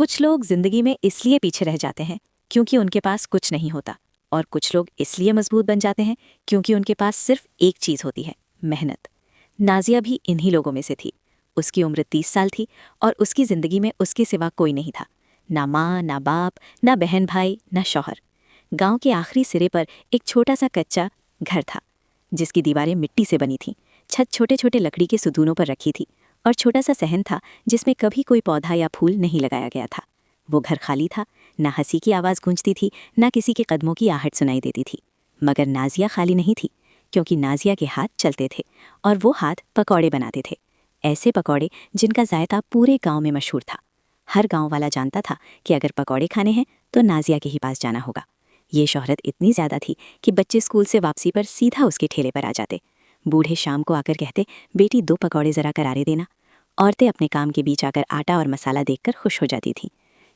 कुछ लोग जिंदगी में इसलिए पीछे रह जाते हैं क्योंकि उनके पास कुछ नहीं होता, और कुछ लोग इसलिए मजबूत बन जाते हैं क्योंकि उनके पास सिर्फ एक चीज़ होती है, मेहनत। नाजिया भी इन्हीं लोगों में से थी। उसकी उम्र 30 साल थी और उसकी ज़िंदगी में उसके सिवा कोई नहीं था। ना माँ, ना बाप, ना बहन भाई, ना शौहर। गांव के आखिरी सिरे पर एक छोटा सा कच्चा घर था जिसकी दीवारें मिट्टी से बनी थीं। छत छोटे छोटे लकड़ी के सुतूनों पर रखी थी और छोटा सा सहन था जिसमें कभी कोई पौधा या फूल नहीं लगाया गया था। वो घर खाली था, ना हंसी की आवाज़ गूंजती थी, ना किसी के कदमों की आहट सुनाई देती थी। मगर नाजिया खाली नहीं थी, क्योंकि नाजिया के हाथ चलते थे और वो हाथ पकौड़े बनाते थे। ऐसे पकौड़े जिनका जायका पूरे गांव में मशहूर था। हर गांव वाला जानता था कि अगर पकौड़े खाने हैं तो नाजिया के ही पास जाना होगा। ये शोहरत इतनी ज़्यादा थी कि बच्चे स्कूल से वापसी पर सीधा उसके ठेले पर आ जाते। बूढ़े शाम को आकर कहते, बेटी 2 पकौड़े ज़रा करारे देना। औरतें अपने काम के बीच आकर आटा और मसाला देखकर खुश हो जाती थीं।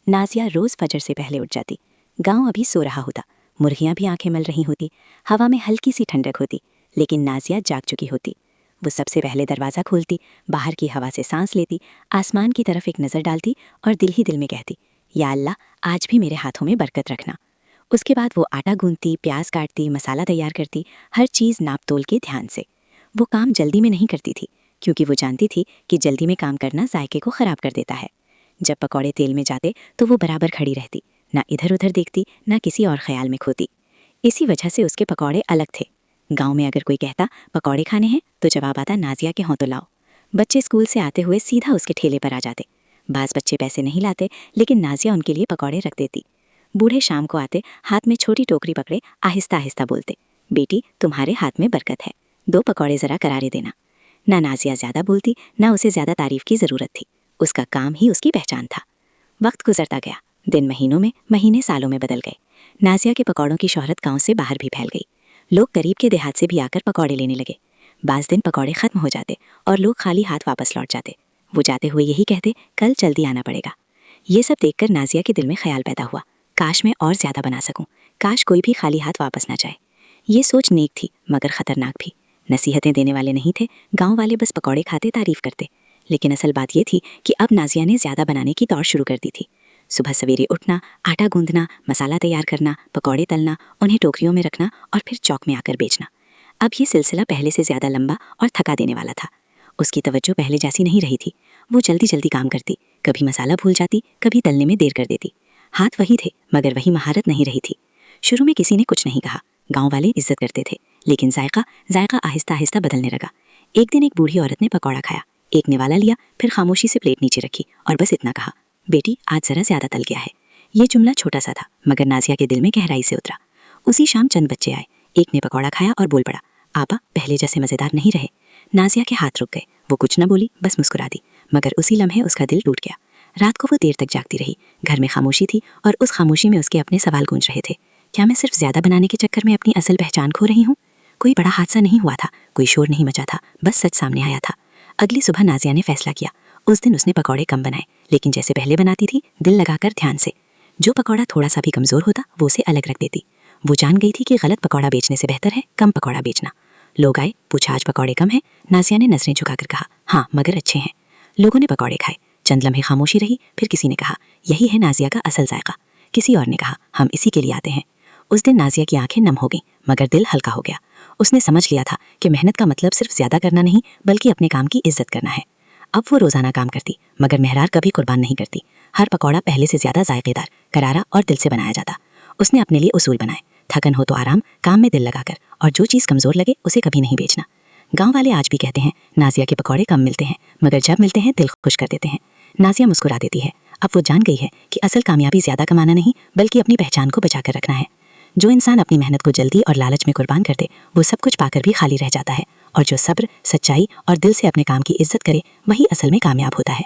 नाजिया रोज़ फजर से पहले उठ जाती। गांव अभी सो रहा होता, मुर्गियाँ भी आंखें मल रही होती, हवा में हल्की सी ठंडक होती, लेकिन नाजिया जाग चुकी होती। वो सबसे पहले दरवाज़ा खोलती, बाहर की हवा से सांस लेती, आसमान की तरफ एक नज़र डालती और दिल ही दिल में कहती, या अल्लाह, आज भी मेरे हाथों में बरकत रखना। उसके बाद वो आटा गूंथती, प्याज काटती, मसाला तैयार करती, हर चीज़ नाप तोल के ध्यान से। वो काम जल्दी में नहीं करती थी, क्योंकि वो जानती थी कि जल्दी में काम करना जायके को ख़राब कर देता है। जब पकौड़े तेल में जाते तो वो बराबर खड़ी रहती, ना इधर उधर देखती, ना किसी और ख्याल में खोती। इसी वजह से उसके पकौड़े अलग थे। गांव में अगर कोई कहता पकौड़े खाने हैं तो जवाब आता, नाजिया के हों तो लाओ। बच्चे स्कूल से आते हुए सीधा उसके ठेले पर आ जाते। बाज़ बच्चे पैसे नहीं लाते, लेकिन नाजिया उनके लिए पकौड़े रख देती। बूढ़े शाम को आते, हाथ में छोटी टोकरी पकड़े आहिस्ता आहिस्ता बोलते, बेटी तुम्हारे हाथ में बरकत है, 2 पकौड़े ज़रा करारे देना। ना नाजिया ज़्यादा बोलती, ना उसे ज़्यादा तारीफ की ज़रूरत थी। उसका काम ही उसकी पहचान था। वक्त गुजरता गया, दिन महीनों में, महीने सालों में बदल गए। नाजिया के पकौड़ों की शोहरत गांव से बाहर भी फैल गई। लोग करीब के देहात से भी आकर पकौड़े लेने लगे। बाज़ दिन पकौड़े ख़त्म हो जाते और लोग खाली हाथ वापस लौट जाते। वो जाते हुए यही कहते, कल जल्दी आना पड़ेगा। ये सब देखकर नाजिया के दिल में ख्याल पैदा हुआ, काश मैं और ज़्यादा बना सकूं, काश कोई भी खाली हाथ वापस ना जाए। ये सोच नेक थी मगर ख़तरनाक भी। नसीहतें देने वाले नहीं थे, गांव वाले बस पकौड़े खाते, तारीफ करते। लेकिन असल बात ये थी कि अब नाजिया ने ज़्यादा बनाने की दौड़ शुरू कर दी थी। सुबह सवेरे उठना, आटा गूंदना, मसाला तैयार करना, पकौड़े तलना, उन्हें टोकरियों में रखना और फिर चौक में आकर बेचना। अब ये सिलसिला पहले से ज़्यादा लंबा और थका देने वाला था। उसकी तवज्जो पहले जैसी नहीं रही थी। वो जल्दी जल्दी काम करती, कभी मसाला भूल जाती, कभी तलने में देर कर देती। हाथ वही थे मगर वही महारत नहीं रही थी। शुरू में किसी ने कुछ नहीं कहा, गांव वाले इज्जत करते थे, लेकिन जायका आहिस्ता आहिस्ता बदलने लगा। एक दिन एक बूढ़ी औरत ने पकौड़ा खाया, एक निवाला लिया, फिर खामोशी से प्लेट नीचे रखी और बस इतना कहा, बेटी आज ज़रा ज़्यादा तल गया है। ये जुमला छोटा सा था मगर नाजिया के दिल में गहराई से उतरा। उसी शाम चंद बच्चे आए। एक ने पकौड़ा खाया और बोल पड़ा, आपा पहले जैसे मज़ेदार नहीं रहे। नाजिया के हाथ रुक गए। वो कुछ न बोली, बस मुस्कुरा दी, मगर उसी लम्हे उसका दिल टूट गया। रात को वो देर तक जागती रही। घर में खामोशी थी और उस खामोशी में उसके अपने सवाल गूंज रहे थे। क्या मैं सिर्फ ज़्यादा बनाने के चक्कर में अपनी असल पहचान खो रही हूँ? कोई बड़ा हादसा नहीं हुआ था, कोई शोर नहीं मचा था, बस सच सामने आया था। अगली सुबह नाजिया ने फैसला किया। उस दिन उसने पकौड़े कम बनाए, लेकिन जैसे पहले बनाती थी, दिल लगाकर ध्यान से। जो पकौड़ा थोड़ा सा भी कमज़ोर होता वो उसे अलग रख देती। वो जान गई थी कि गलत पकौड़ा बेचने से बेहतर है कम पकौड़ा बेचना। लोग आए, पूछा आज पकौड़े कम हैं? नाजिया ने नजरें झुकाकर कहा, हाँ मगर अच्छे हैं। लोगों ने पकौड़े खाए। चंद लम्हे खामोशी रही, फिर किसी ने कहा, यही है नाजिया का असल जायका। किसी और ने कहा, हम इसी के लिए आते हैं। उस दिन नाजिया की आंखें नम हो गईं, मगर दिल हल्का हो गया। उसने समझ लिया था कि मेहनत का मतलब सिर्फ ज़्यादा करना नहीं, बल्कि अपने काम की इज्जत करना है। अब वो रोज़ाना काम करती, मगर मेहरार कभी कुर्बान नहीं करती। हर पकौड़ा पहले से ज़्यादा जायकेदार, करारा और दिल से बनाया जाता। उसने अपने लिए उसूल बनाए, थकन हो तो आराम, काम में दिल लगाकर, और जो चीज़ कमज़ोर लगे उसे कभी नहीं बेचना। गांव वाले आज भी कहते हैं, नाजिया के पकौड़े कम मिलते हैं, मगर जब मिलते हैं दिल खुश कर देते हैं। नाजिया मुस्कुरा देती है। अब वो जान गई है कि असल कामयाबी ज़्यादा कमाना नहीं, बल्कि अपनी पहचान को बचा कर रखना है। जो इंसान अपनी मेहनत को जल्दी और लालच में कुर्बान कर दे, वो सब कुछ पाकर भी खाली रह जाता है, और जो सब्र, सच्चाई और दिल से अपने काम की इज्जत करे, वही असल में कामयाब होता है।